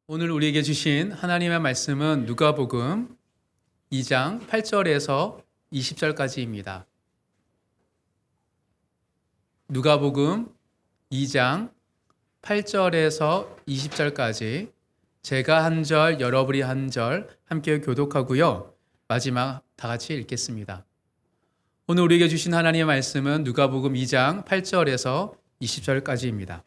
오늘 우리에게 주신 하나님의 말씀은 누가복음 2장 8절에서 20절까지입니다. 누가복음 2장 8절에서 20절까지 제가 한 절, 여러분이 한 절 함께 교독하고요. 마지막 다 같이 읽겠습니다. 오늘 우리에게 주신 하나님의 말씀은 누가복음 2장 8절에서 20절까지입니다.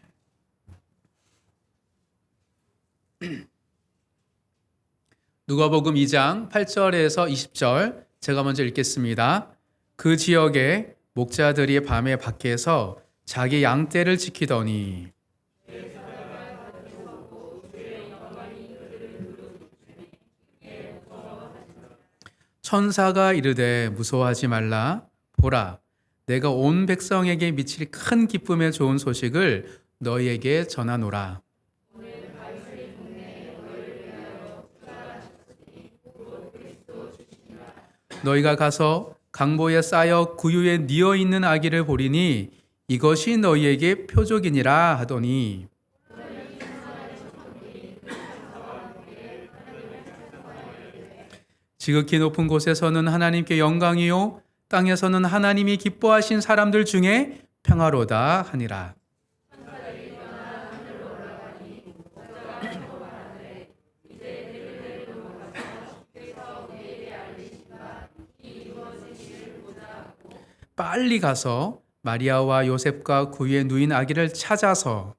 누가복음 2장 8절에서 20절 제가 먼저 읽겠습니다. 그 지역에 목자들이 밤에 밖에서 자기 양떼를 지키더니 천사가 이르되 무서워하지 말라. 보라, 내가 온 백성에게 미칠 큰 기쁨의 좋은 소식을 너희에게 전하노라. 너희가 가서 강보에 쌓여 구유에 뉘어 있는 아기를 보리니 이것이 너희에게 표적이니라 하더니 지극히 높은 곳에서는 하나님께 영광이요 땅에서는 하나님이 기뻐하신 사람들 중에 평화로다 하니라. 빨리 가서 마리아와 요셉과 구유에 누인 아기를 찾아서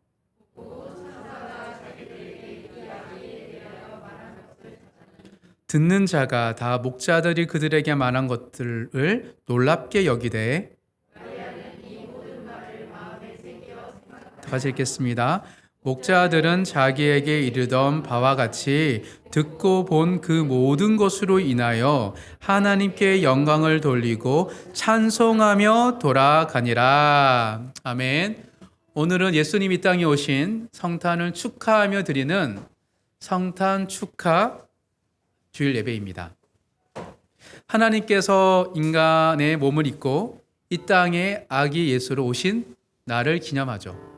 듣는 자가 다 목자들이 그들에게 말한 것들을 놀랍게 여기되 다 같이 읽겠습니다. 목자들은 자기에게 이르던 바와 같이 듣고 본 그 모든 것으로 인하여 하나님께 영광을 돌리고 찬송하며 돌아가니라. 아멘. 오늘은 예수님 이 땅에 오신 성탄을 축하하며 드리는 성탄 축하 주일 예배입니다. 하나님께서 인간의 몸을 입고 이 땅에 아기 예수로 오신 날을 기념하죠.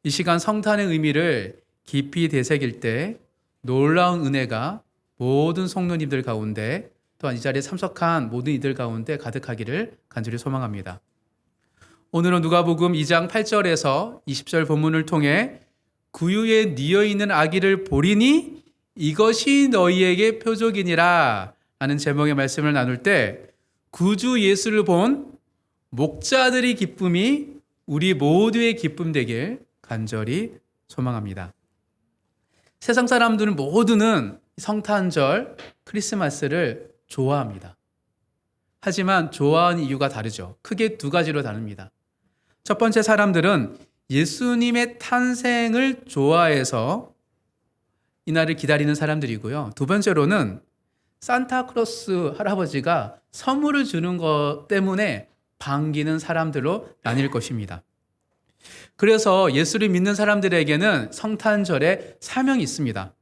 이 시간 성탄의 의미를 깊이 되새길 때 놀라운 은혜가 모든 성도님들 가운데 또한 이 자리에 참석한 모든 이들 가운데 가득하기를 간절히 소망합니다. 오늘은 누가복음 2장 8절에서 20절 본문을 통해 구유에 뉘어 있는 아기를 보리니 이것이 너희에게 표적이니라 라는 제목의 말씀을 나눌 때 구주 예수를 본 목자들의 기쁨이 우리 모두의 기쁨 되길 간절히 소망합니다. 세상 사람들은 모두는 성탄절, 크리스마스를 좋아합니다. 하지만 좋아하는 이유가 다르죠. 크게 두 가지로 다릅니다. 첫 번째, 사람들은 예수님의 탄생을 좋아해서 이날을 기다리는 사람들이고요. 두 번째로는 산타크로스 할아버지가 선물을 주는 것 때문에 반기는 사람들로 나뉠 것입니다. 그래서 예수를 믿는 사람들에게는 성탄절에 사명이 있습니다.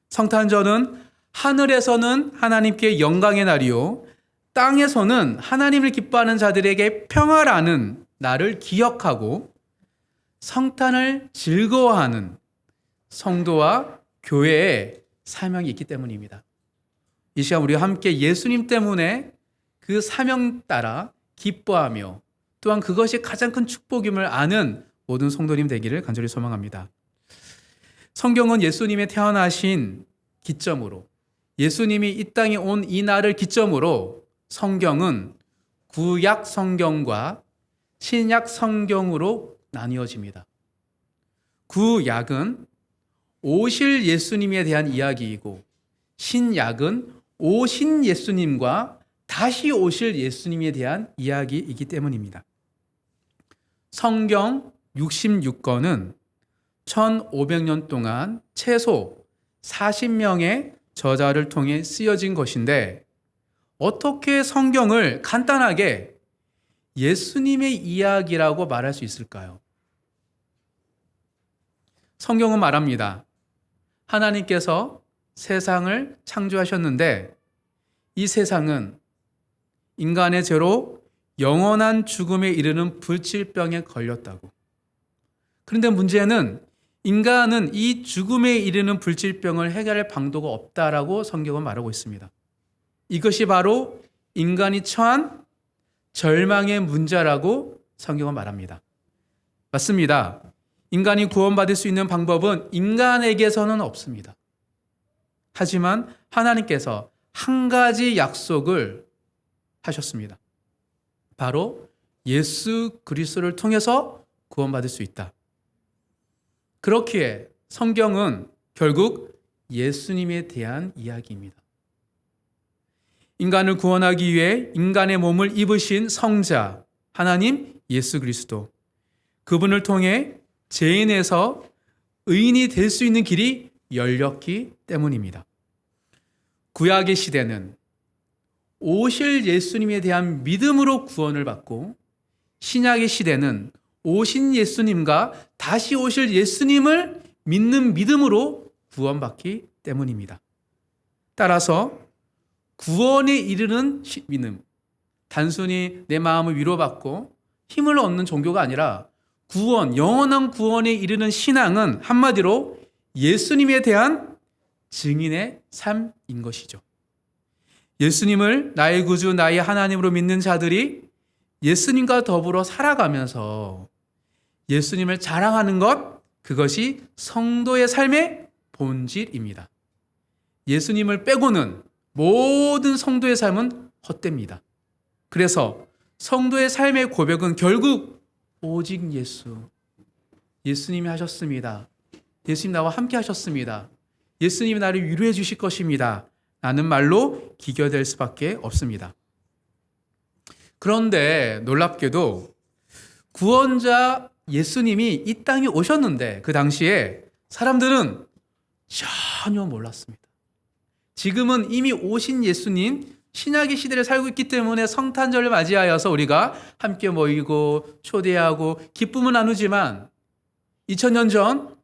성탄절은 하늘에서는 하나님께 영광의 날이요 땅에서는 하나님을 기뻐하는 자들에게 평화라는 날을 기억하고 성탄을 즐거워하는 성도와 교회의 사명이 있기 때문입니다. 이 시간 우리가 함께 예수님 때문에 그 사명 따라 기뻐하며 또한 그것이 가장 큰 축복임을 아는 모든 성도님 되기를 간절히 소망합니다. 성경은 예수님의 태어나신 기점으로 예수님이 이 땅에 온 이 날을 기점으로 성경은 구약 성경과 신약 성경으로 나뉘어집니다. 구약은 오실 예수님에 대한 이야기이고 신약은 오신 예수님과 다시 오실 예수님에 대한 이야기이기 때문입니다. 성경 66권은 1500년 동안 최소 40명의 저자를 통해 쓰여진 것인데 어떻게 성경을 간단하게 예수님의 이야기라고 말할 수 있을까요? 성경은 말합니다. 하나님께서 세상을 창조하셨는데 이 세상은 인간의 죄로 영원한 죽음에 이르는 불치병에 걸렸다고. 그런데 문제는 인간은 이 죽음에 이르는 불질병을 해결할 방도가 없다라고 성경은 말하고 있습니다. 이것이 바로 인간이 처한 절망의 문제라고 성경은 말합니다. 맞습니다. 인간이 구원받을 수 있는 방법은 인간에게서는 없습니다. 하지만 하나님께서 한 가지 약속을 하셨습니다. 바로 예수 그리스도를 통해서 구원받을 수 있다. 그렇기에 성경은 결국 예수님에 대한 이야기입니다. 인간을 구원하기 위해 인간의 몸을 입으신 성자 하나님 예수 그리스도, 그분을 통해 죄인에서 의인이 될 수 있는 길이 열렸기 때문입니다. 구약의 시대는 오실 예수님에 대한 믿음으로 구원을 받고, 신약의 시대는 오신 예수님과 다시 오실 예수님을 믿는 믿음으로 구원받기 때문입니다. 따라서 구원에 이르는 믿음, 단순히 내 마음을 위로받고 힘을 얻는 종교가 아니라 구원, 영원한 구원에 이르는 신앙은 한마디로 예수님에 대한 증인의 삶인 것이죠. 예수님을 나의 구주, 나의 하나님으로 믿는 자들이 예수님과 더불어 살아가면서 예수님을 자랑하는 것, 그것이 성도의 삶의 본질입니다. 예수님을 빼고는 모든 성도의 삶은 헛됩니다. 그래서 성도의 삶의 고백은 결국 오직 예수, 예수님이 하셨습니다. 예수님 나와 함께 하셨습니다. 예수님이 나를 위로해 주실 것입니다. 라는 말로 기결될 수밖에 없습니다. 그런데 놀랍게도 구원자 예수님이 이 땅에 오셨는데 그 당시에 사람들은 전혀 몰랐습니다. 지금은 이미 오신 예수님, 신약의 시대를 살고 있기 때문에 성탄절을 맞이하여서 우리가 함께 모이고 초대하고 기쁨을 나누지만 2000년 전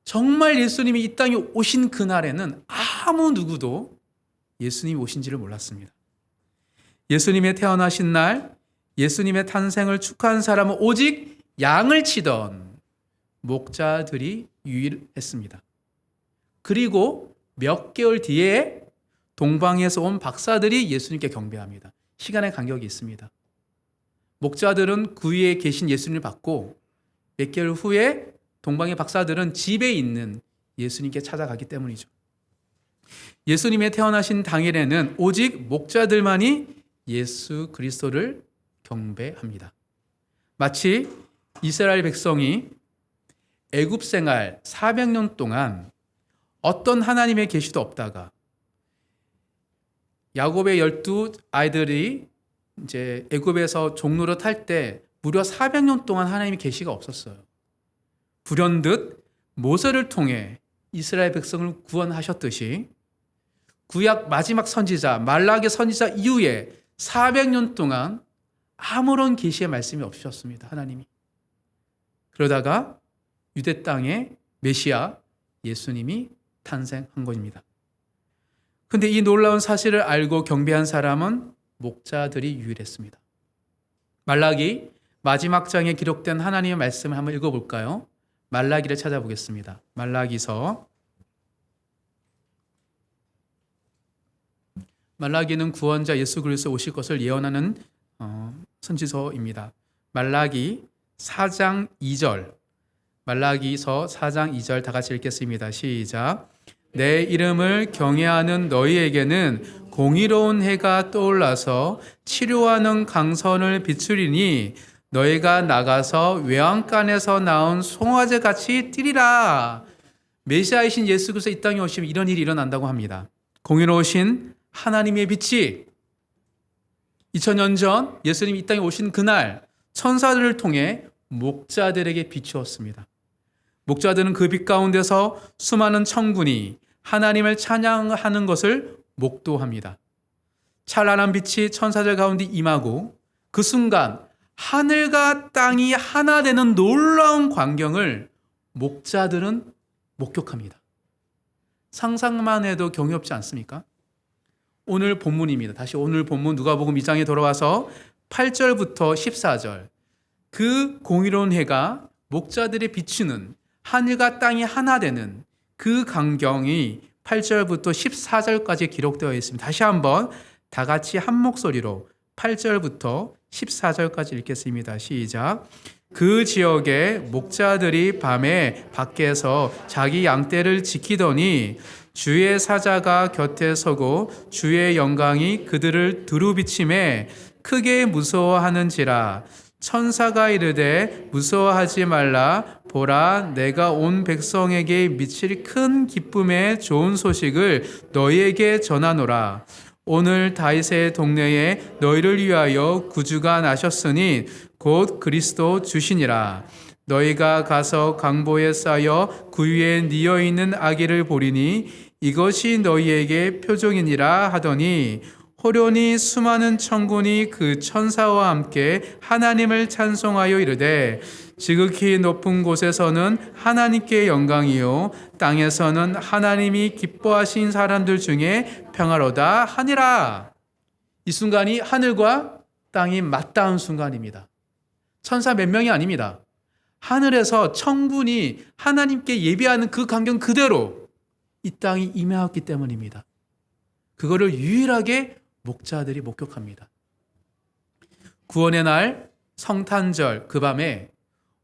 정말 예수님이 이 땅에 오신 그날에는 아무 누구도 예수님이 오신지를 몰랐습니다. 예수님의 태어나신 날, 예수님의 탄생을 축하한 사람은 오직 양을 치던 목자들이 유일했습니다. 그리고 몇 개월 뒤에 동방에서 온 박사들이 예수님께 경배합니다. 시간의 간격이 있습니다. 목자들은 그 위에 계신 예수님을 받고 몇 개월 후에 동방의 박사들은 집에 있는 예수님께 찾아가기 때문이죠. 예수님의 태어나신 당일에는 오직 목자들만이 예수 그리스도를 경배합니다. 마치 이스라엘 백성이 애굽 생활 400년 동안 어떤 하나님의 계시도 없다가 야곱의 12 아이들이 이제 애굽에서 종로를 탈 때 무려 400년 동안 하나님의 계시가 없었어요. 불현듯 모세를 통해 이스라엘 백성을 구원하셨듯이 구약 마지막 선지자 말라기 선지자 이후에 400년 동안 아무런 계시의 말씀이 없으셨습니다. 하나님이. 그러다가 유대 땅에 메시아 예수님이 탄생한 것입니다. 근데 이 놀라운 사실을 알고 경배한 사람은 목자들이 유일했습니다. 말라기 마지막 장에 기록된 하나님의 말씀을 한번 읽어볼까요? 말라기를 찾아보겠습니다. 말라기서. 말라기는 구원자 예수 그리스도 오실 것을 예언하는 선지서입니다. 말라기 4장 2절. 말라기서 4장 2절 다 같이 읽겠습니다. 시작. 내 이름을 경외하는 너희에게는 공의로운 해가 떠올라서 치료하는 강선을 비추리니 너희가 나가서 외양간에서 나온 송아지 같이 뛰리라. 메시아이신 예수 그리스도 이 땅에 오시면 이런 일이 일어난다고 합니다. 공의로우신 하나님의 빛이 2000년 전 예수님이 이 땅에 오신 그날 천사들을 통해 목자들에게 비추었습니다. 목자들은 그 빛 가운데서 수많은 천군이 하나님을 찬양하는 것을 목도합니다. 찬란한 빛이 천사들 가운데 임하고 그 순간 하늘과 땅이 하나 되는 놀라운 광경을 목자들은 목격합니다. 상상만 해도 경이롭지 않습니까? 오늘 본문입니다. 다시 오늘 본문 누가복음 2장에 돌아와서 8절부터 14절. 그 공의로운 해가 목자들의 비추는 하늘과 땅이 하나 되는 그 광경이 8절부터 14절까지 기록되어 있습니다. 다시 한번 다 같이 한 목소리로 8절부터 14절까지 읽겠습니다. 시작. 그 지역의 목자들이 밤에 밖에서 자기 양떼를 지키더니 주의 사자가 곁에 서고 주의 영광이 그들을 두루비침에 크게 무서워하는지라. 천사가 이르되 무서워하지 말라. 보라, 내가 온 백성에게 미칠 큰 기쁨의 좋은 소식을 너희에게 전하노라. 오늘 다윗의 동네에 너희를 위하여 구주가 나셨으니 곧 그리스도 주시니라. 너희가 가서 강보에 쌓여 구유에 뉘어 있는 아기를 보리니 이것이 너희에게 표적이니라 하더니 호련히 수많은 천군이 그 천사와 함께 하나님을 찬송하여 이르되 지극히 높은 곳에서는 하나님께 영광이요 땅에서는 하나님이 기뻐하신 사람들 중에 평화로다 하니라. 이 순간이 하늘과 땅이 맞닿은 순간입니다. 천사 몇 명이 아닙니다. 하늘에서 천군이 하나님께 예배하는 그 광경 그대로 이 땅이 임하였기 때문입니다. 그거를 유일하게 목자들이 목격합니다. 구원의 날 성탄절 그 밤에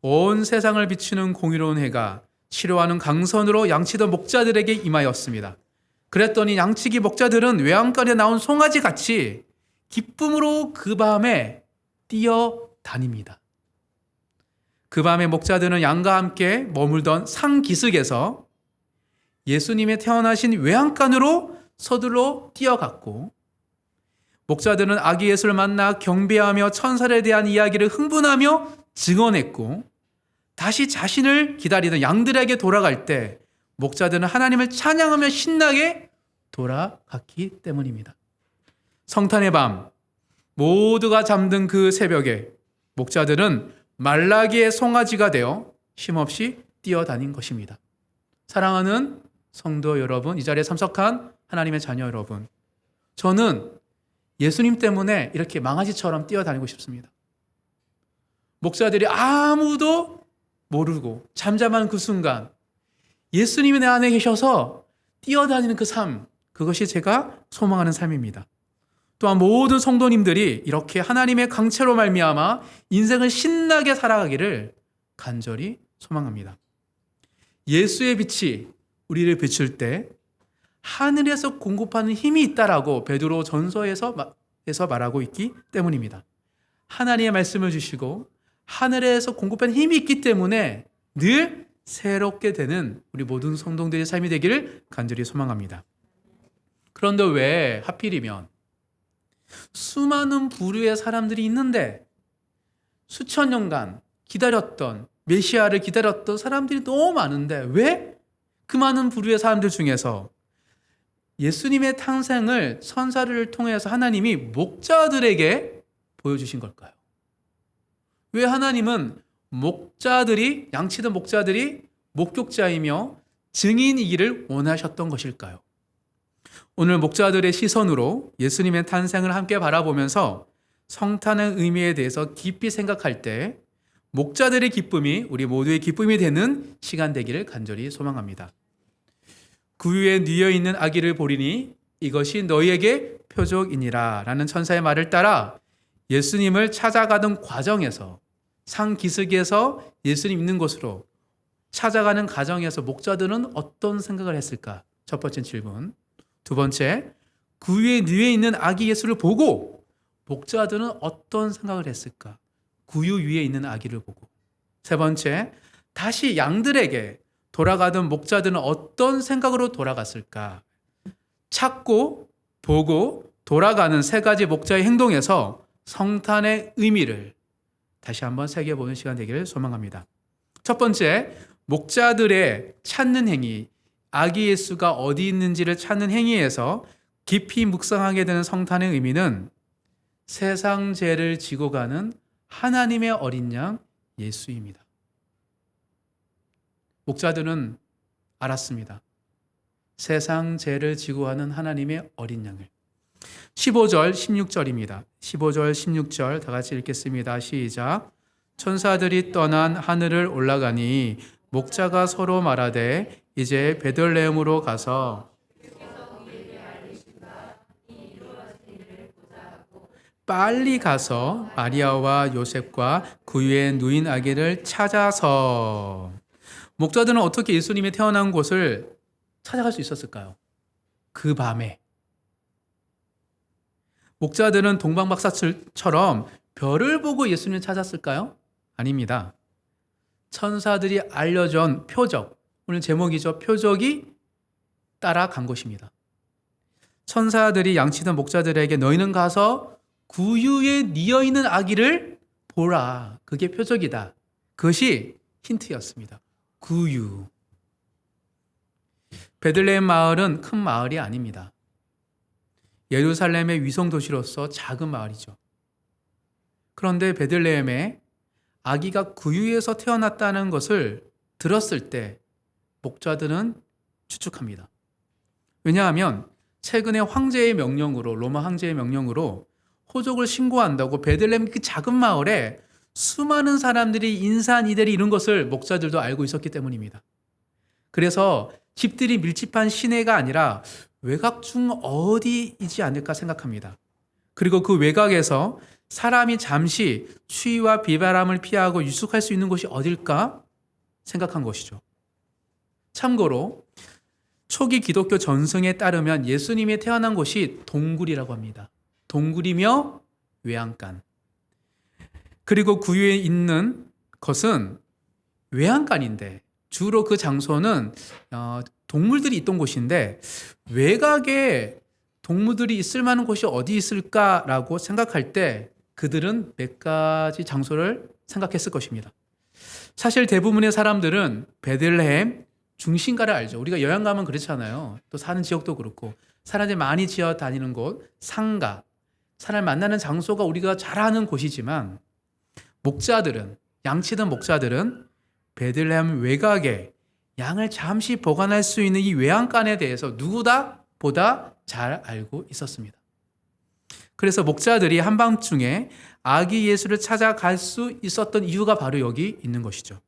온 세상을 비추는 공의로운 해가 치료하는 강선으로 양치던 목자들에게 임하였습니다. 그랬더니 양치기 목자들은 외양간에 나온 송아지 같이 기쁨으로 그 밤에 뛰어다닙니다. 그 밤에 목자들은 양과 함께 머물던 상기슭에서 예수님의 태어나신 외양간으로 서둘러 뛰어갔고 목자들은 아기 예수를 만나 경배하며 천사에 대한 이야기를 흥분하며 증언했고 다시 자신을 기다리던 양들에게 돌아갈 때 목자들은 하나님을 찬양하며 신나게 돌아갔기 때문입니다. 성탄의 밤 모두가 잠든 그 새벽에 목자들은 말라기의 송아지가 되어 쉼없이 뛰어다닌 것입니다. 사랑하는 성도 여러분, 이 자리에 참석한 하나님의 자녀 여러분, 저는 예수님 때문에 이렇게 망아지처럼 뛰어다니고 싶습니다. 목자들이 아무도 모르고 잠잠한 그 순간 예수님이 내 안에 계셔서 뛰어다니는 그 삶, 그것이 제가 소망하는 삶입니다. 또한 모든 성도님들이 이렇게 하나님의 강체로 말미암아 인생을 신나게 살아가기를 간절히 소망합니다. 예수의 빛이 우리를 비출 때 하늘에서 공급하는 힘이 있다라고 베드로 전서에서 말하고 있기 때문입니다. 하나님의 말씀을 주시고 하늘에서 공급하는 힘이 있기 때문에 늘 새롭게 되는 우리 모든 성도들의 삶이 되기를 간절히 소망합니다. 그런데 왜 하필이면 수많은 부류의 사람들이 있는데 수천 년간 기다렸던 메시아를 기다렸던 사람들이 너무 많은데 왜 그 많은 부류의 사람들 중에서 예수님의 탄생을 선사를 통해서 하나님이 목자들에게 보여주신 걸까요? 왜 하나님은 목자들이 양치던 목자들이 목격자이며 증인이기를 원하셨던 것일까요? 오늘 목자들의 시선으로 예수님의 탄생을 함께 바라보면서 성탄의 의미에 대해서 깊이 생각할 때 목자들의 기쁨이 우리 모두의 기쁨이 되는 시간 되기를 간절히 소망합니다. 구유에 뉘어 있는 아기를 보리니 이것이 너희에게 표적이니라 라는 천사의 말을 따라 예수님을 찾아가던 과정에서 상기슭에서 예수님 있는 곳으로 찾아가는 과정에서 목자들은 어떤 생각을 했을까? 첫 번째 질문. 두 번째, 구유에 뉘어 있는 아기 예수를 보고 목자들은 어떤 생각을 했을까? 구유 위에 있는 아기를 보고. 세 번째, 다시 양들에게 돌아가던 목자들은 어떤 생각으로 돌아갔을까? 찾고 보고 돌아가는 세 가지 목자의 행동에서 성탄의 의미를 다시 한번 새겨보는 시간 되기를 소망합니다. 첫 번째, 목자들의 찾는 행위, 아기 예수가 어디 있는지를 찾는 행위에서 깊이 묵상하게 되는 성탄의 의미는 세상 죄를 지고 가는 하나님의 어린 양 예수입니다. 목자들은 알았습니다. 세상 죄를 지고 가는 하나님의 어린 양을. 15절, 16절입니다. 15절, 16절 다 같이 읽겠습니다. 시작. 천사들이 떠난 하늘을 올라가니 목자가 서로 말하되 이제 베들레헴으로 가서 빨리 가서 마리아와 요셉과 그 위에 누인 아기를 찾아서. 목자들은 어떻게 예수님이 태어난 곳을 찾아갈 수 있었을까요? 그 밤에. 목자들은 동방박사처럼 별을 보고 예수님을 찾았을까요? 아닙니다. 천사들이 알려준 표적, 오늘 제목이죠. 표적이 따라간 것입니다. 천사들이 양치던 목자들에게 너희는 가서 구유에 뉘어 있는 아기를 보라. 그게 표적이다. 그것이 힌트였습니다. 구유. 베들레헴 마을은 큰 마을이 아닙니다. 예루살렘의 위성 도시로서 작은 마을이죠. 그런데 베들레헴에 아기가 구유에서 태어났다는 것을 들었을 때 목자들은 추측합니다. 왜냐하면 최근에 황제의 명령으로, 로마 황제의 명령으로 호적을 신고한다고 베들레헴 그 작은 마을에 수많은 사람들이 인산 이대를 이룬 것을 목자들도 알고 있었기 때문입니다. 그래서 집들이 밀집한 시내가 아니라 외곽 중 어디이지 않을까 생각합니다. 그리고 그 외곽에서 사람이 잠시 추위와 비바람을 피하고 유숙할 수 있는 곳이 어딜까 생각한 것이죠. 참고로 초기 기독교 전승에 따르면 예수님이 태어난 곳이 동굴이라고 합니다. 동굴이며 외양간. 그리고 구유에 있는 것은 외양간인데 주로 그 장소는 동물들이 있던 곳인데 외곽에 동물들이 있을 만한 곳이 어디 있을까라고 생각할 때 그들은 몇 가지 장소를 생각했을 것입니다. 사실 대부분의 사람들은 베들레헴 중심가를 알죠. 우리가 여행 가면 그렇잖아요. 또 사는 지역도 그렇고 사람들이 많이 지어 다니는 곳, 상가, 사람을 만나는 장소가 우리가 잘 아는 곳이지만 목자들은, 양치던 목자들은 베들레헴 외곽에 양을 잠시 보관할 수 있는 이 외양간에 대해서 누구보다 잘 알고 있었습니다. 그래서 목자들이 한밤중에 아기 예수를 찾아갈 수 있었던 이유가 바로 여기 있는 것이죠.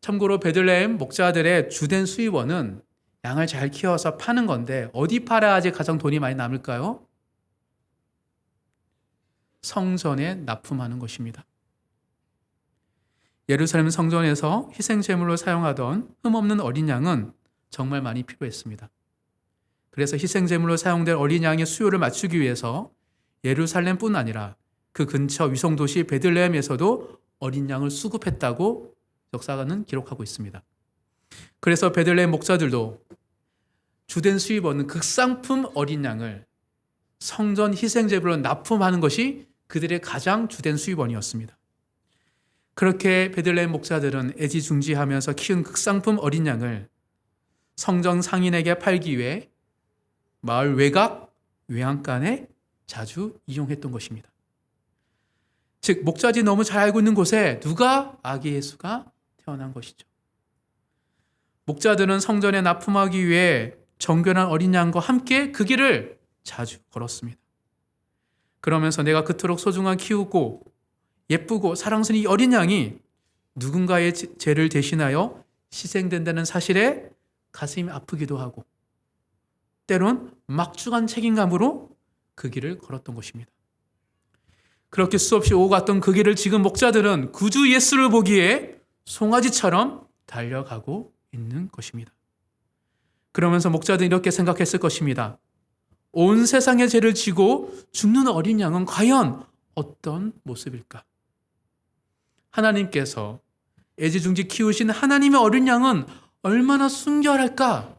참고로 베들레헴 목자들의 주된 수입원은 양을 잘 키워서 파는 건데 어디 팔아야지 가장 돈이 많이 남을까요? 성전에 납품하는 것입니다. 예루살렘 성전에서 희생제물로 사용하던 흠없는 어린 양은 정말 많이 필요했습니다. 그래서 희생제물로 사용될 어린 양의 수요를 맞추기 위해서 예루살렘뿐 아니라 그 근처 위성도시 베들레헴에서도 어린 양을 수급했다고 역사가는 기록하고 있습니다. 그래서 베들레헴 목자들도 주된 수입원은 극상품 어린 양을 성전 희생제물로 납품하는 것이 그들의 가장 주된 수입원이었습니다. 그렇게 베들레헴 목자들은 애지중지하면서 키운 극상품 어린 양을 성전 상인에게 팔기 위해 마을 외곽, 외양간에 자주 이용했던 것입니다. 즉 목자들이 너무 잘 알고 있는 곳에 누가 아기 예수가 태어난 것이죠. 목자들은 성전에 납품하기 위해 정결한 어린 양과 함께 그 길을 자주 걸었습니다. 그러면서 내가 그토록 소중한 키우고 예쁘고 사랑스러운 이 어린 양이 누군가의 죄를 대신하여 희생된다는 사실에 가슴이 아프기도 하고 때론 막중한 책임감으로 그 길을 걸었던 것입니다. 그렇게 수없이 오고 갔던 그 길을 지금 목자들은 구주 예수를 보기에 송아지처럼 달려가고 있는 것입니다. 그러면서 목자들은 이렇게 생각했을 것입니다. 온 세상의 죄를 지고 죽는 어린 양은 과연 어떤 모습일까? 하나님께서 애지중지 키우신 하나님의 어린 양은 얼마나 순결할까?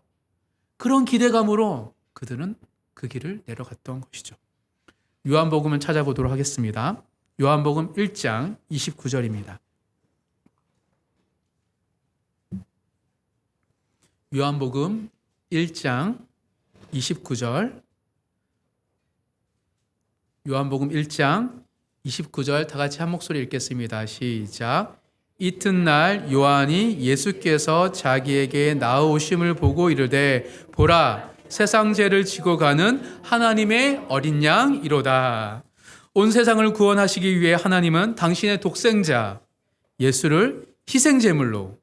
그런 기대감으로 그들은 그 길을 내려갔던 것이죠. 요한복음을 찾아보도록 하겠습니다. 요한복음 1장 29절입니다. 요한복음 1장 29절. 요한복음 1장 29절 다 같이 한 목소리 읽겠습니다. 시작. 이튿날 요한이 예수께서 자기에게 나오심을 보고 이르되 보라 세상 죄를 지고 가는 하나님의 어린 양이로다. 온 세상을 구원하시기 위해 하나님은 당신의 독생자 예수를 희생 제물로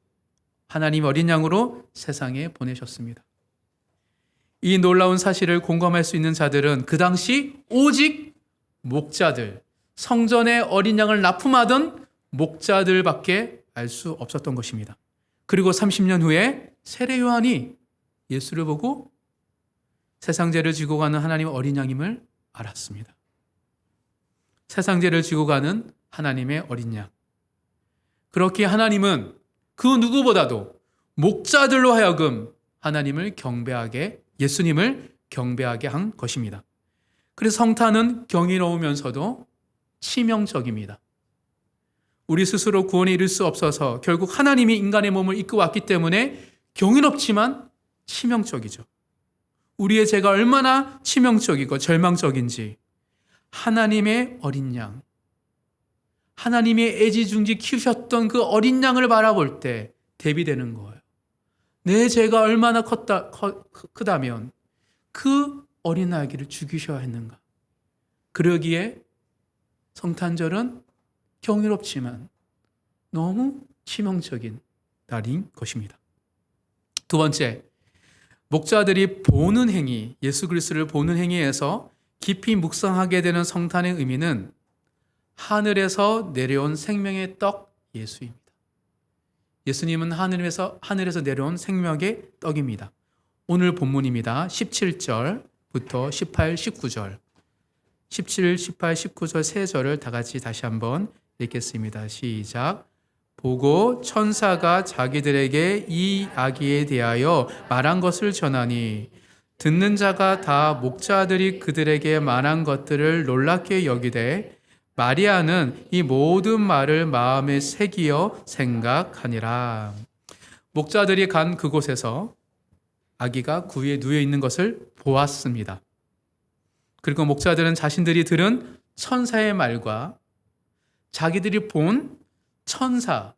하나님 어린 양으로 세상에 보내셨습니다. 이 놀라운 사실을 공감할 수 있는 자들은 그 당시 오직 목자들, 성전에 어린 양을 납품하던 목자들밖에 알 수 없었던 것입니다. 그리고 30년 후에 세례 요한이 예수를 보고 세상 죄를 지고 가는 하나님 어린 양임을 알았습니다. 세상 죄를 지고 가는 하나님의 어린 양. 그렇게 하나님은 그 누구보다도 목자들로 하여금 하나님을 경배하게, 예수님을 경배하게 한 것입니다. 그래서 성탄은 경이로우면서도 치명적입니다. 우리 스스로 구원에 이를 수 없어서 결국 하나님이 인간의 몸을 입고 왔기 때문에 경이롭지만 치명적이죠. 우리의 죄가 얼마나 치명적이고 절망적인지 하나님의 어린 양, 하나님의 애지중지 키우셨던 그 어린 양을 바라볼 때 대비되는 거예요. 내 죄가 얼마나 크다면 그 어린 아기를 죽이셔야 했는가. 그러기에 성탄절은 경이롭지만 너무 치명적인 날인 것입니다. 두 번째, 목자들이 보는 행위, 예수 그리스도를 보는 행위에서 깊이 묵상하게 되는 성탄의 의미는 하늘에서 내려온 생명의 떡 예수입니다. 예수님은 하늘에서 내려온 생명의 떡입니다. 오늘 본문입니다. 17절부터 18, 19절. 17, 18, 19절 세 절을 다 같이 다시 한번 읽겠습니다. 시작. 보고 천사가 자기들에게 이 아기에 대하여 말한 것을 전하니 듣는 자가 다 목자들이 그들에게 말한 것들을 놀랍게 여기되 마리아는 이 모든 말을 마음에 새기어 생각하니라. 목자들이 간 그곳에서 아기가 구유에 누워 있는 것을 보았습니다. 그리고 목자들은 자신들이 들은 천사의 말과 자기들이 본 천사,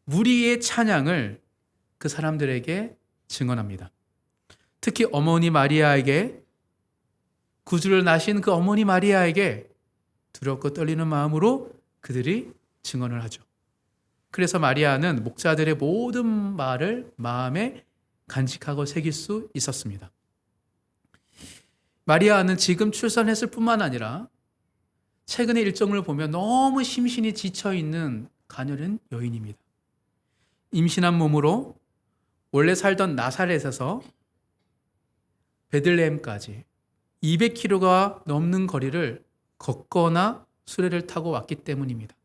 무리의 찬양을 그 사람들에게 증언합니다. 특히 어머니 마리아에게, 구주를 낳으신 그 어머니 마리아에게 두렵고 떨리는 마음으로 그들이 증언을 하죠. 그래서 마리아는 목자들의 모든 말을 마음에 간직하고 새길 수 있었습니다. 마리아는 지금 출산했을 뿐만 아니라 최근의 일정을 보면 너무 심신이 지쳐있는 가녀린 여인입니다. 임신한 몸으로 원래 살던 나사렛에서 베들레헴까지 200km가 넘는 거리를 걷거나 수레를 타고 왔기 때문입니다.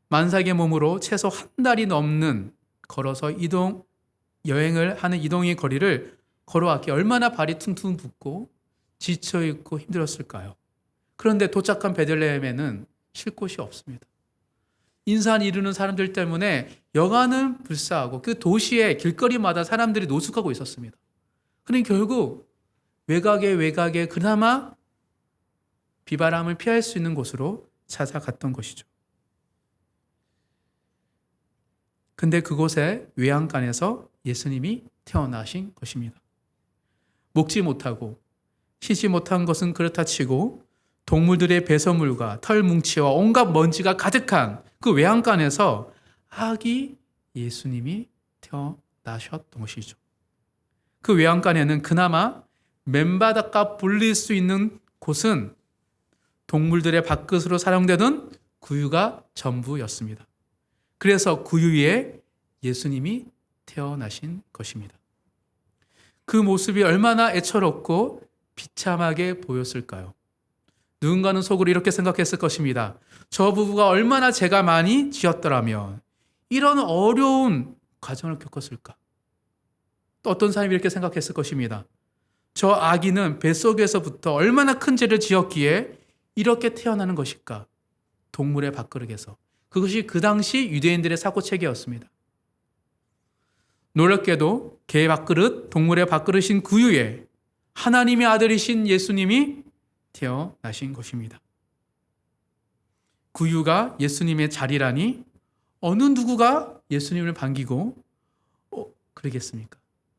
만삭의 몸으로 최소 한 달이 넘는 걸어서 여행을 하는 이동의 거리를 걸어왔기에 얼마나 발이 퉁퉁 붓고 지쳐있고 힘들었을까요? 그런데 도착한 베들레헴에는 쉴 곳이 없습니다. 인산 이루는 사람들 때문에 여간은 불사하고 그 도시의 길거리마다 사람들이 노숙하고 있었습니다. 그러니 결국 외곽에 그나마 비바람을 피할 수 있는 곳으로 찾아갔던 것이죠. 근데 그곳에 외양간에서 예수님이 태어나신 것입니다. 먹지 못하고 쉬지 못한 것은 그렇다 치고 동물들의 배설물과 털뭉치와 온갖 먼지가 가득한 그 외양간에서 아기 예수님이 태어나셨던 것이죠. 그 외양간에는 그나마 맨바닥과 불릴 수 있는 곳은 동물들의 밥그릇으로 사용되던 구유가 전부였습니다. 그래서 구유 위에 예수님이 태어나신 것입니다. 그 모습이 얼마나 애처롭고 비참하게 보였을까요? 누군가는 속으로 이렇게 생각했을 것입니다. 저 부부가 얼마나 죄가 많이 지었더라면 이런 어려운 과정을 겪었을까? 또 어떤 사람이 이렇게 생각했을 것입니다. 저 아기는 뱃속에서부터 얼마나 큰 죄를 지었기에 이렇게 태어나는 것일까? 동물의 밥그릇에서. 그것이 그 당시 유대인들의 사고체계였습니다. 놀랍게도 개의 밥그릇, 동물의 밥그릇인 구유에 하나님의 아들이신 예수님이 태어나신 것입니다. 구유가 예수님의 자리라니 어느 누구가 예수님을 반기고 그러겠습니까?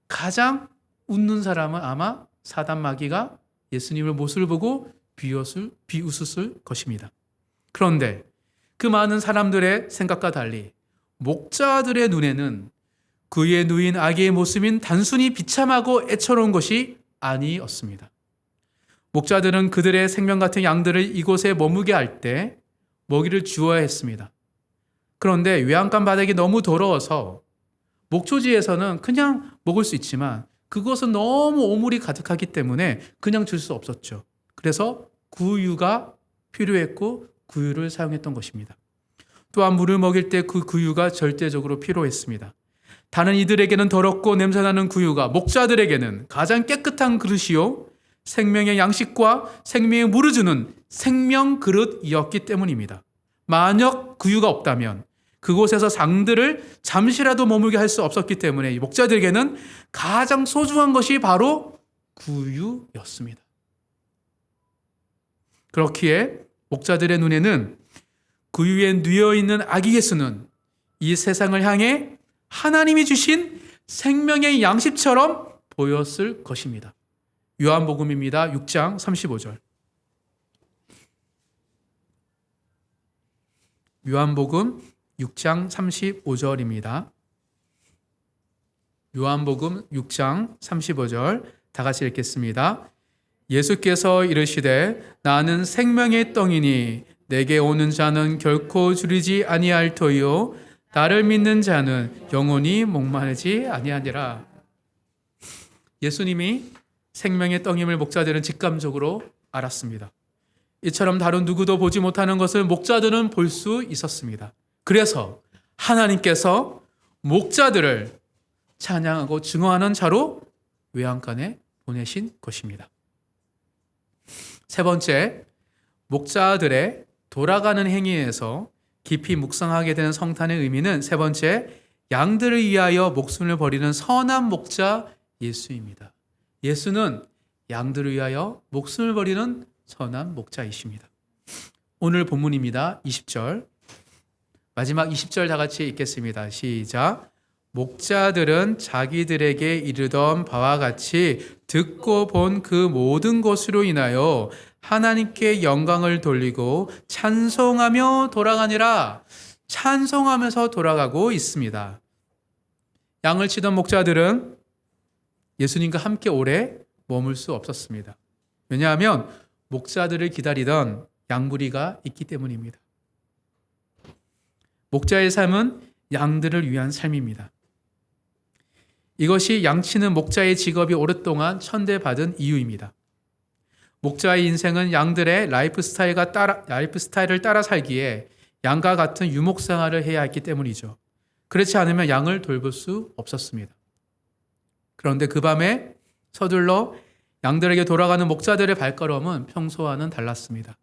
가장 웃는 사람은 아마 사단 마귀가 예수님의 모습을 보고 비웃었을 것입니다. 그런데 그 많은 사람들의 생각과 달리 목자들의 눈에는 그의 누인 아기의 모습인 단순히 비참하고 애처로운 것이 아니었습니다. 목자들은 그들의 생명 같은 양들을 이곳에 머무게 할 때 먹이를 주어야 했습니다. 그런데 외양간 바닥이 너무 더러워서 목초지에서는 그냥 먹을 수 있지만 그것은 너무 오물이 가득하기 때문에 그냥 줄 수 없었죠. 그래서 구유가 필요했고 구유를 사용했던 것입니다. 또한 물을 먹일 때 그 구유가 절대적으로 필요했습니다. 다른 이들에게는 더럽고 냄새나는 구유가 목자들에게는 가장 깨끗한 그릇이요 생명의 양식과 생명의 물을 주는 생명 그릇이었기 때문입니다. 만약 구유가 없다면 그곳에서 상들을 잠시라도 머물게 할 수 없었기 때문에 목자들에게는 가장 소중한 것이 바로 구유였습니다. 그렇기에 목자들의 눈에는 구유에 누여있는 아기 예수는 이 세상을 향해 하나님이 주신 생명의 양식처럼 보였을 것입니다. 요한복음입니다. 6장 35절. 요한복음 6장 35절입니다. 요한복음 6장 35절 다 같이 읽겠습니다. 예수께서 이르시되 나는 생명의 떡이니 내게 오는 자는 결코 줄이지 아니할 터이요 나를 믿는 자는 영원히 목마르지 아니하니라. 예수님이 생명의 떡임을 목자들은 직감적으로 알았습니다. 이처럼 다른 누구도 보지 못하는 것을 목자들은 볼 수 있었습니다. 그래서 하나님께서 목자들을 찬양하고 증언하는 자로 외양간에 보내신 것입니다. 세 번째, 목자들의 돌아가는 행위에서 깊이 묵상하게 되는 성탄의 의미는 세 번째, 양들을 위하여 목숨을 버리는 선한 목자 예수입니다. 예수는 양들을 위하여 목숨을 버리는 선한 목자이십니다. 오늘 본문입니다. 20절. 마지막 20절 다 같이 읽겠습니다. 시작. 목자들은 자기들에게 이르던 바와 같이 듣고 본 그 모든 것으로 인하여 하나님께 영광을 돌리고 찬송하며 돌아가니라. 찬송하면서 돌아가고 있습니다. 양을 치던 목자들은 예수님과 함께 오래 머물 수 없었습니다. 왜냐하면 목자들을 기다리던 양무리가 있기 때문입니다. 목자의 삶은 양들을 위한 삶입니다. 이것이 양치는 목자의 직업이 오랫동안 천대받은 이유입니다. 목자의 인생은 양들의 라이프 스타일을 따라 살기에 양과 같은 유목 생활을 해야 했기 때문이죠. 그렇지 않으면 양을 돌볼 수 없었습니다. 그런데 그 밤에 서둘러 양들에게 돌아가는 목자들의 발걸음은 평소와는 달랐습니다.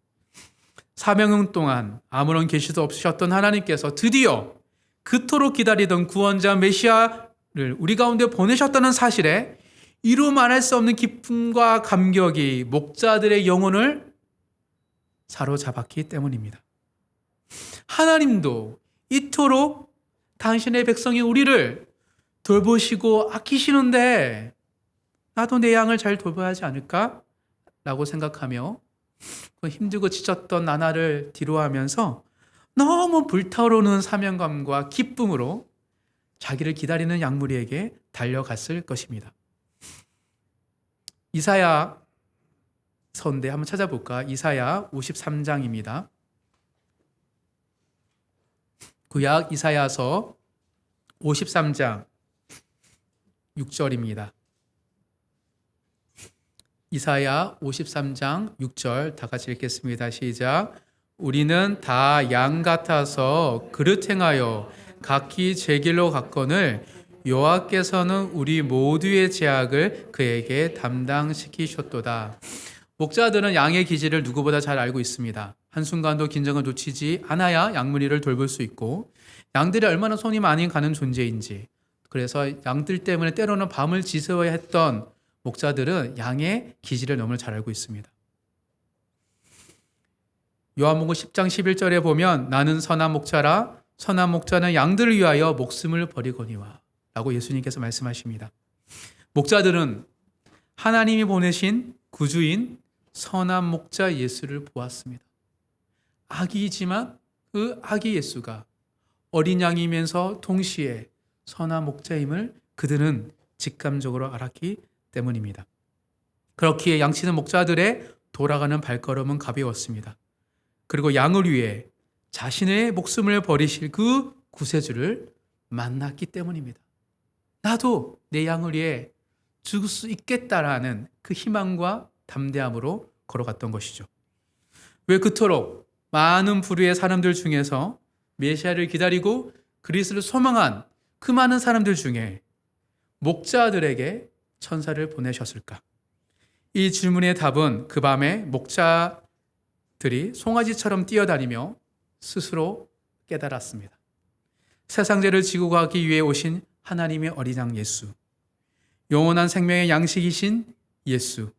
400년 동안 아무런 계시도 없으셨던 하나님께서 드디어 그토록 기다리던 구원자 메시아를 우리 가운데 보내셨다는 사실에 이루 말할 수 없는 기쁨과 감격이 목자들의 영혼을 사로잡았기 때문입니다. 하나님도 이토록 당신의 백성이 우리를 돌보시고 아끼시는데 나도 내 양을 잘 돌봐야 하지 않을까? 라고 생각하며 그 힘들고 지쳤던 나날을 뒤로하면서 너무 불타오르는 사명감과 기쁨으로 자기를 기다리는 양무리에게 달려갔을 것입니다. 이사야 선대 한번 찾아볼까? 이사야 53장입니다. 구약 이사야서 53장 6절입니다. 이사야 53장 6절 다 같이 읽겠습니다. 시작. 우리는 다 양 같아서 그릇 행하여 각기 제 길로 갔거늘 여호와께서는 우리 모두의 죄악을 그에게 담당시키셨도다. 목자들은 양의 기질을 누구보다 잘 알고 있습니다. 한순간도 긴장을 놓치지 않아야 양무리를 돌볼 수 있고 양들이 얼마나 손이 많이 가는 존재인지, 그래서 양들 때문에 때로는 밤을 지새워야 했던 목자들은 양의 기질을 너무 잘 알고 있습니다. 요한복음 10장 11절에 보면 나는 선한 목자라 선한 목자는 양들을 위하여 목숨을 버리거니와 라고 예수님께서 말씀하십니다. 목자들은 하나님이 보내신 구주인 선한 목자 예수를 보았습니다. 아기이지만 그 아기 예수가 어린 양이면서 동시에 선한 목자임을 그들은 직감적으로 알았기 때문입니다. 그렇기에 양치는 목자들의 돌아가는 발걸음은 가벼웠습니다. 그리고 양을 위해 자신의 목숨을 버리실 그 구세주를 만났기 때문입니다. 나도 내 양을 위해 죽을 수 있겠다라는 그 희망과 담대함으로 걸어갔던 것이죠. 왜 그토록 많은 부류의 사람들 중에서 메시아를 기다리고 그리스도를 소망한 그 많은 사람들 중에 목자들에게 천사를 보내셨을까? 이 질문의 답은 그 밤에 목자들이 송아지처럼 뛰어다니며 스스로 깨달았습니다. 세상 죄를 지고 가기 위해 오신 하나님의 어린 양 예수, 영원한 생명의 양식이신 예수,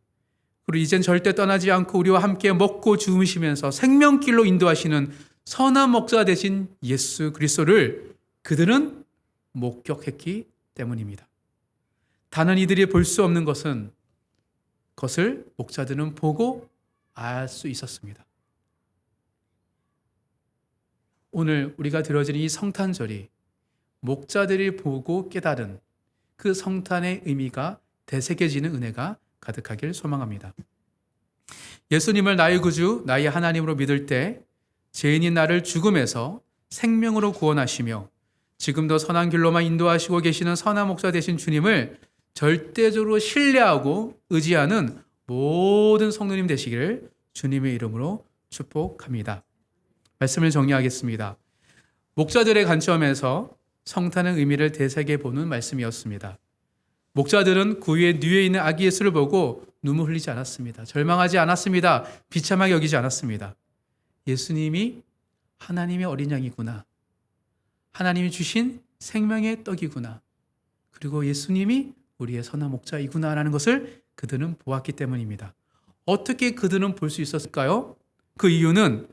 그리고 이젠 절대 떠나지 않고 우리와 함께 먹고 주무시면서 생명길로 인도하시는 선한 목자 되신 예수 그리스도를 그들은 목격했기 때문입니다. 다른 이들이 볼 수 없는 것을 목자들은 보고 알 수 있었습니다. 오늘 우리가 드려지는 이 성탄절이 목자들이 보고 깨달은 그 성탄의 의미가 되새겨지는 은혜가 가득하길 소망합니다. 예수님을 나의 구주, 나의 하나님으로 믿을 때 죄인인 나를 죽음에서 생명으로 구원하시며 지금도 선한 길로만 인도하시고 계시는 선한 목자 되신 주님을 절대적으로 신뢰하고 의지하는 모든 성도님 되시기를 주님의 이름으로 축복합니다. 말씀을 정리하겠습니다. 목자들의 관점에서 성탄의 의미를 되새겨보는 말씀이었습니다. 목자들은 구유에 누워 있는 아기 예수를 보고 눈물 흘리지 않았습니다. 절망하지 않았습니다. 비참하게 여기지 않았습니다. 예수님이 하나님의 어린 양이구나. 하나님이 주신 생명의 떡이구나. 그리고 예수님이 우리의 선한 목자이구나라는 것을 그들은 보았기 때문입니다. 어떻게 그들은 볼 수 있었을까요? 그 이유는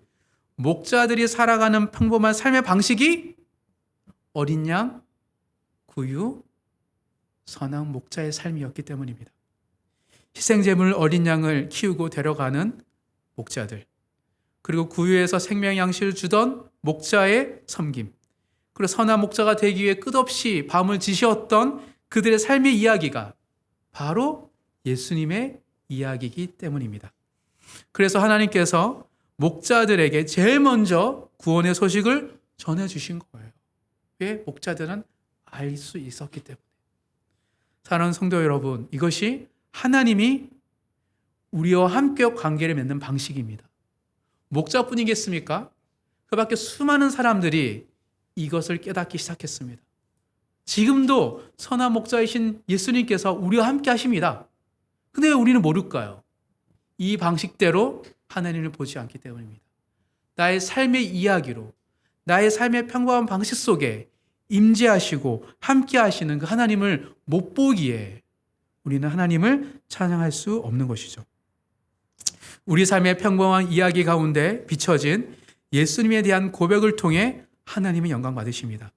목자들이 살아가는 평범한 삶의 방식이 어린 양, 구유, 선한 목자의 삶이었기 때문입니다. 희생제물 어린 양을 키우고 데려가는 목자들, 그리고 구유에서 생명 양식을 주던 목자의 섬김, 그리고 선한 목자가 되기 위해 끝없이 밤을 지새웠던 그들의 삶의 이야기가 바로 예수님의 이야기이기 때문입니다. 그래서 하나님께서 목자들에게 제일 먼저 구원의 소식을 전해주신 거예요. 왜? 목자들은 알 수 있었기 때문에. 사랑하는 성도 여러분, 이것이 하나님이 우리와 함께 관계를 맺는 방식입니다. 목자뿐이겠습니까? 그 밖에 수많은 사람들이 이것을 깨닫기 시작했습니다. 지금도 선한 목자이신 예수님께서 우리와 함께 하십니다. 근데 왜 우리는 모를까요? 이 방식대로 하나님을 보지 않기 때문입니다. 나의 삶의 이야기로, 나의 삶의 평범한 방식 속에 임재하시고 함께 하시는 그 하나님을 못 보기에 우리는 하나님을 찬양할 수 없는 것이죠. 우리 삶의 평범한 이야기 가운데 비춰진 예수님에 대한 고백을 통해 하나님의 영광 받으십니다.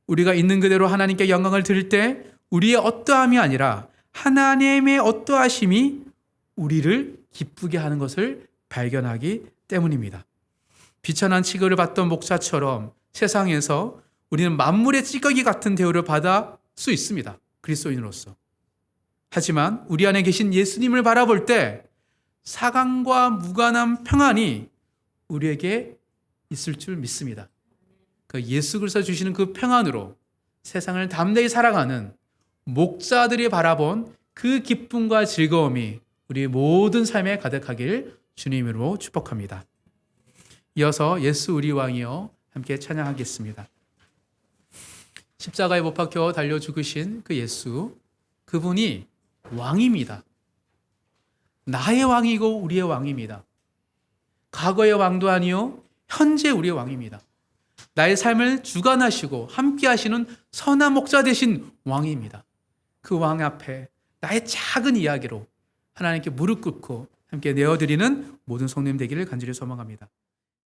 우리가 있는 그대로 하나님께 영광을 드릴 때 우리의 어떠함이 아니라 하나님의 어떠하심이 우리를 기쁘게 하는 것을 발견하기 때문입니다. 비천한 취급을 받던 목자처럼 세상에서 우리는 만물의 찌꺼기 같은 대우를 받을 수 있습니다. 그리스도인으로서. 하지만 우리 안에 계신 예수님을 바라볼 때 사강과 무관한 평안이 우리에게 있을 줄 믿습니다. 그 예수 그리스도 주시는 그 평안으로 세상을 담대히 살아가는 목자들이 바라본 그 기쁨과 즐거움이 우리의 모든 삶에 가득하길 주님으로 축복합니다. 이어서 예수 우리 왕이여 함께 찬양하겠습니다. 십자가에 못 박혀 달려 죽으신 그 예수, 그분이 왕입니다. 나의 왕이고 우리의 왕입니다. 과거의 왕도 아니요 현재 우리의 왕입니다. 나의 삶을 주관하시고 함께 하시는 선한 목자 되신 왕입니다. 그 왕 앞에 나의 작은 이야기로 하나님께 무릎 꿇고 함께 내어드리는 모든 성도님 되기를 간절히 소망합니다.